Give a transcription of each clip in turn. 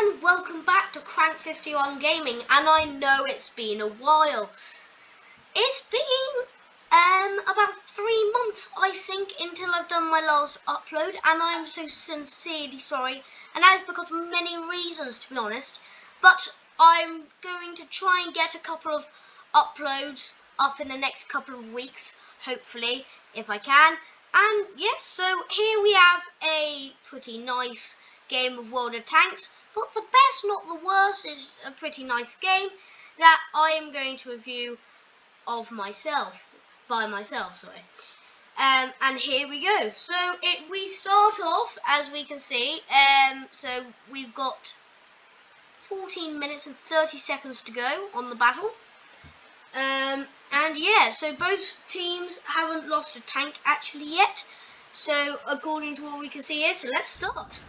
and welcome back to Crank51 Gaming, and I know it's been a while. It's been about 3 months, I think, until I've done my last upload, and I'm so sincerely sorry, and that is because of many reasons, to be honest. But I'm going to try and get a couple of uploads up in the next couple of weeks, hopefully, if I can. And yes, so here we have a pretty nice game of World of Tanks. Not the best, not the worst, is a pretty nice game that I am going to review by myself, sorry. And here we go. So we start off, as we can see, so we've got 14 minutes and 30 seconds to go on the battle. And yeah, so both teams haven't lost a tank actually yet. So according to what we can see here, so let's start.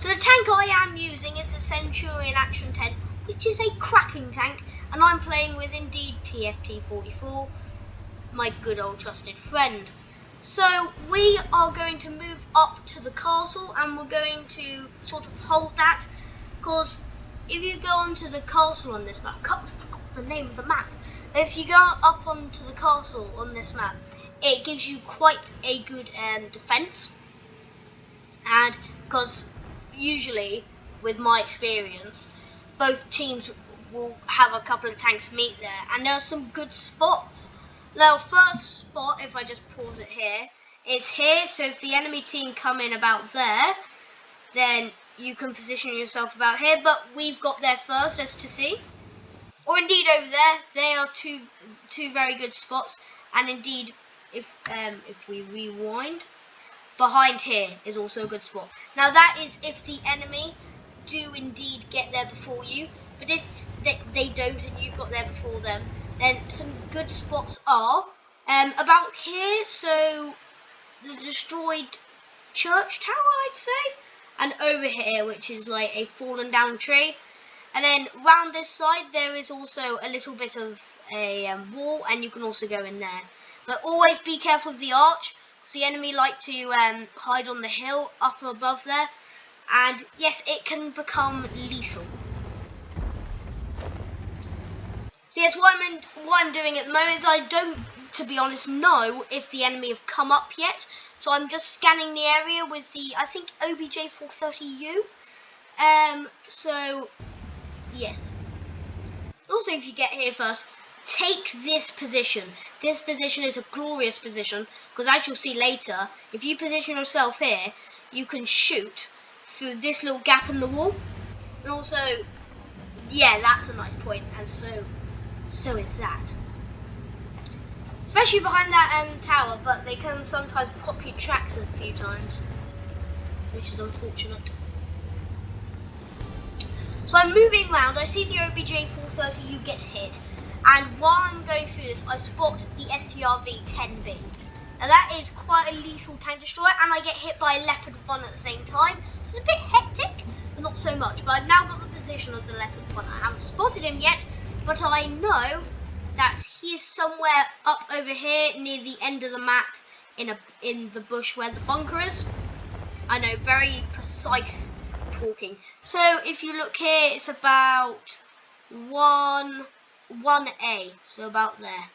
So the tank I am using is the Centurion Action 10, which is a cracking tank, and I'm playing with indeed TFT44, my good old trusted friend. So we are going to move up to the castle, and we're going to sort of hold that, because if you go onto the castle on this map, I forgot the name of the map. If you go up onto the castle on this map, it gives you quite a good defense, and because usually, with my experience, both teams will have a couple of tanks meet there, and there are some good spots. Now, first spot, if I just pause it here, is here. So if the enemy team come in about there, then you can position yourself about here. But we've got there first, as to see, or indeed over there. They are two very good spots, and indeed, if we rewind, behind here is also a good spot. Now that is if the enemy do indeed get there before you, but if they don't and you've got there before them, then some good spots are about here, so the destroyed church tower, I'd say, and over here, which is like a fallen down tree, and then round this side there is also a little bit of a wall, and you can also go in there. But always be careful of the arch, because the enemy like to hide on the hill up above there, and yes, it can become lethal. So yes, what I'm doing at the moment is I don't, to be honest, know if the enemy have come up yet. So I'm just scanning the area with the, I think, OBJ430U. So yes. Also, if you get here first, take this position. This position is a glorious position, because as you'll see later, if you position yourself here, you can shoot through this little gap in the wall. And also, yeah, that's a nice point, and so is that. Especially behind that tower, but they can sometimes pop your tracks a few times, which is unfortunate. So I'm moving around, I see the OBJ430U get hit, and while I'm going through this, I spot the STRV-10B. Now that is quite a lethal tank destroyer, and I get hit by a Leopard 1 at the same time, so it's a bit hectic, but not so much. But I've now got the position of the Leopard 1. I haven't spotted him yet, but I know that he is somewhere up over here near the end of the map, in the bush where the bunker is. I know, very precise talking. So if you look here, it's about 1A, so about there.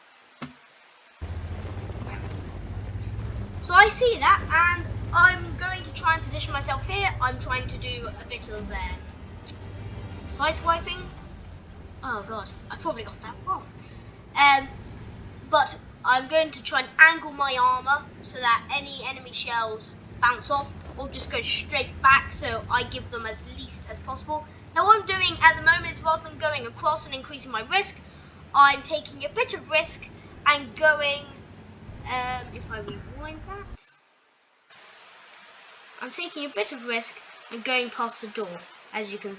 So I see that, and I'm going to try and position myself here. I'm trying to do a bit of side swiping. Oh god, I probably got that wrong. But I'm going to try and angle my armor so that any enemy shells bounce off or just go straight back, so I give them as least as possible. Now what I'm doing at the moment is, rather than going across and increasing my risk, I'm taking a bit of risk and going, if I rewind that, I'm taking a bit of risk and going past the door, as you can,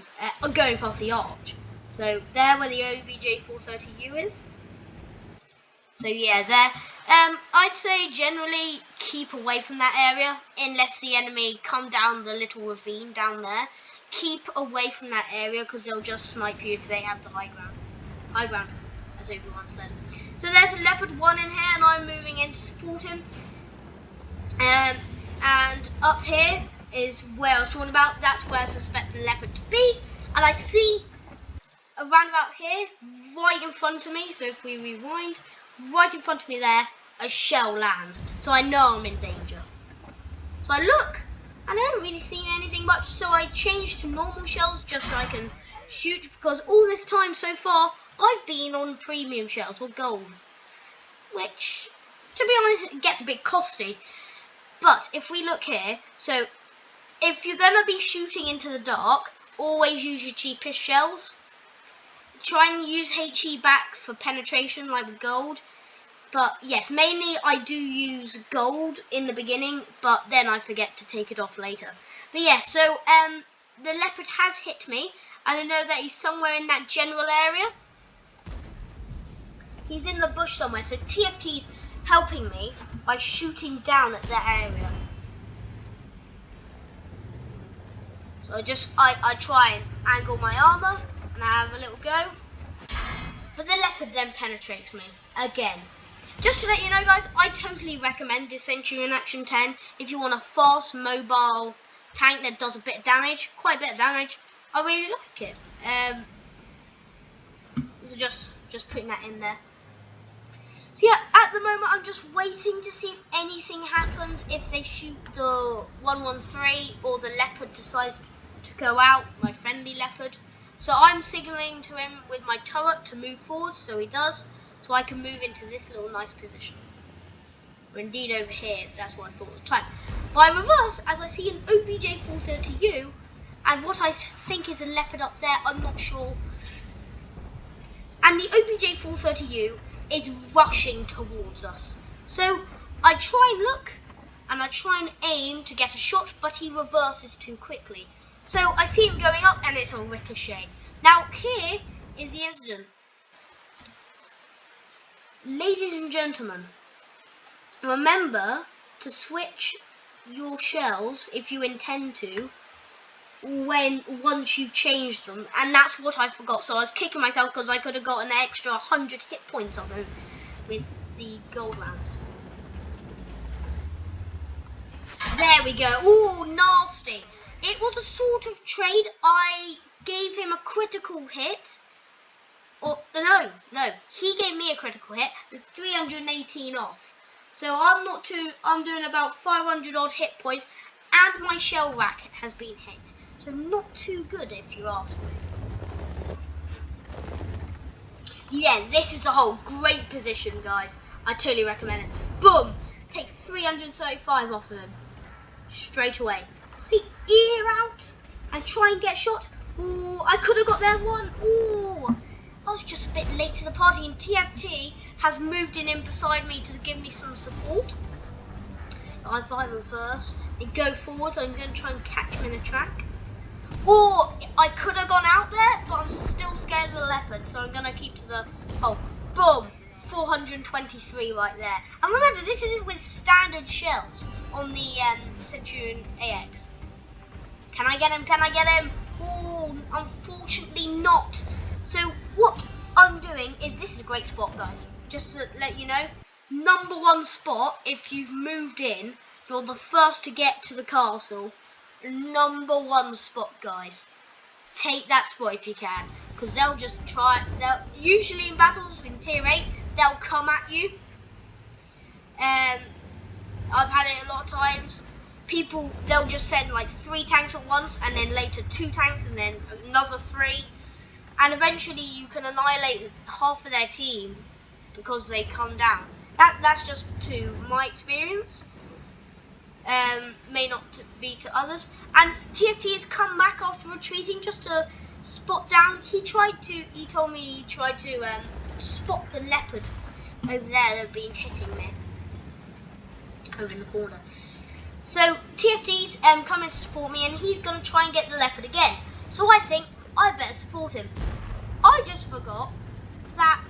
going past the arch. So there where the OBJ430U is. So yeah, there. I'd say generally keep away from that area, unless the enemy come down the little ravine down there. Keep away from that area, because they'll just snipe you if they have the high ground. High ground, as everyone said. So there's a Leopard 1 in here, and I'm moving in to support him. And up here is where I was talking about. That's where I suspect the leopard to be. And I see around about here, right in front of me, so if we rewind, right in front of me there, a shell lands. So I know I'm in danger. So I look, and I haven't really seen anything much, so I change to normal shells just so I can shoot, because all this time so far, I've been on premium shells or gold, which, to be honest, it gets a bit costly. But if we look here, so if you're going to be shooting into the dark, always use your cheapest shells. Try and use HE back for penetration like with gold. But yes, mainly I do use gold in the beginning, but then I forget to take it off later. But yes, so the leopard has hit me, and I know that he's somewhere in that general area. He's in the bush somewhere, so TFT's helping me by shooting down at that area. So I try and angle my armor, and I have a little go. But the leopard then penetrates me again. Just to let you know, guys, I totally recommend this Centurion Action 10 if you want a fast, mobile tank that does a bit of damage, quite a bit of damage. I really like it. So just putting that in there. So yeah, at the moment I'm just waiting to see if anything happens, if they shoot the 113 or the leopard decides to go out, my friendly leopard. So I'm signaling to him with my turret to move forward, so he does, so I can move into this little nice position. Or indeed over here, that's what I thought at the time. By reverse, as I see an OBJ 430U, and what I think is a leopard up there, I'm not sure. And the OBJ 430U is rushing towards us. So I try and look, and I try and aim to get a shot, but he reverses too quickly. So I see him going up, and it's a ricochet. Now here is the incident. Ladies and gentlemen, remember to switch your shells if you intend to once you've changed them, and that's what I forgot. So I was kicking myself because I could have got an extra 100 hit points on him with the gold rounds. There we go. Ooh, nasty. It was a sort of trade. I gave him a critical hit. Or no, he gave me a critical hit with 318 off. So I'm doing about 500 odd hit points, and my shell rack has been hit. So not too good if you ask me. Yeah, this is a whole great position, guys. I totally recommend it. Boom! Take 335 off of him. Straight away. Put the ear out and try and get shot. Ooh, I could have got there one. Ooh, I was just a bit late to the party, and TFT has moved in beside me to give me some support. I find him first. They go forward, so I'm going to try and catch him in a track. Or I could have gone out there, but I'm still scared of the leopard, so I'm going to keep to the hole. Boom! 423 right there. And remember, this isn't with standard shells on the Centurion AX. Can I get him? Can I get him? Oh, unfortunately not. So what I'm doing is, this is a great spot, guys. Just to let you know, #1 spot, if you've moved in, you're the first to get to the castle. #1 spot, guys. Take that spot if you can, because they'll just try. They'll usually in battles in tier 8, they'll come at you. I've had it a lot of times. People, they'll just send like 3 tanks at once, and then later 2 tanks, and then another 3, and eventually you can annihilate half of their team because they come down. That's just to my experience. May not be to others. And TFT has come back after retreating just to spot down. He told me he tried to spot the leopard over there that had been hitting me over in the corner. So TFT's coming to support me, and he's going to try and get the leopard again. So I think I better support him. I just forgot that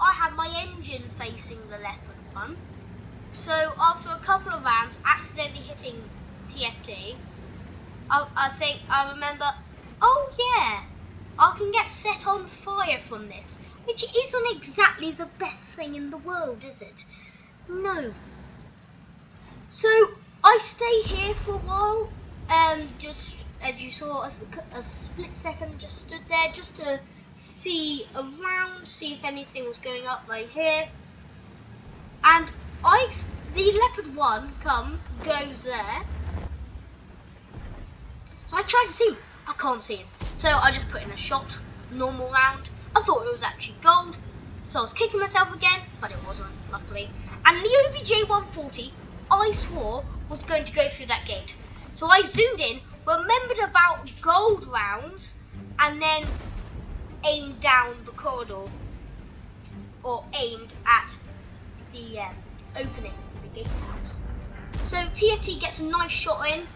I had my engine facing the leopard one. So after a couple of rounds accidentally hitting TFT, I remember, oh yeah, I can get set on fire from this, which isn't exactly the best thing in the world, is it? No. So I stay here for a while, just, as you saw, a split second, just stood there just to see around, see if anything was going up right here. And the Leopard 1 goes there. So I tried to see him. I can't see him. So I just put in a shot, normal round. I thought it was actually gold. So I was kicking myself again, but it wasn't, luckily. And the OBJ 140, I swore, was going to go through that gate. So I zoomed in, remembered about gold rounds, and then aimed down the corridor. Or aimed at the opening, the gatehouse. So TFT gets a nice shot in.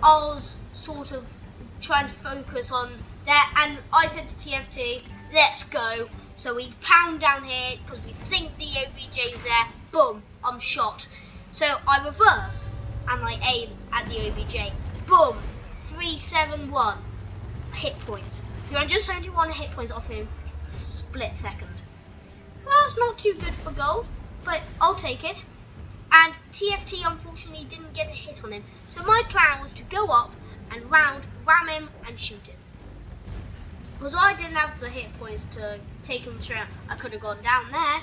I was sort of trying to focus on that, and I said to TFT, let's go. So we pound down here because we think the OBJ's there. Boom, I'm shot. So I reverse and I aim at the OBJ. Boom, 371 hit points. 371 hit points off him, split second. That's not too good for gold, but I'll take it. And TFT unfortunately didn't get a hit on him. So my plan was to go up and ram him and shoot him. Because I didn't have the hit points to take him straight, I could have gone down there.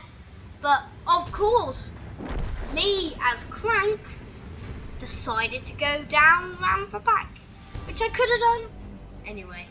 But of course, me as Crank decided to go down round the back, which I could have done anyway.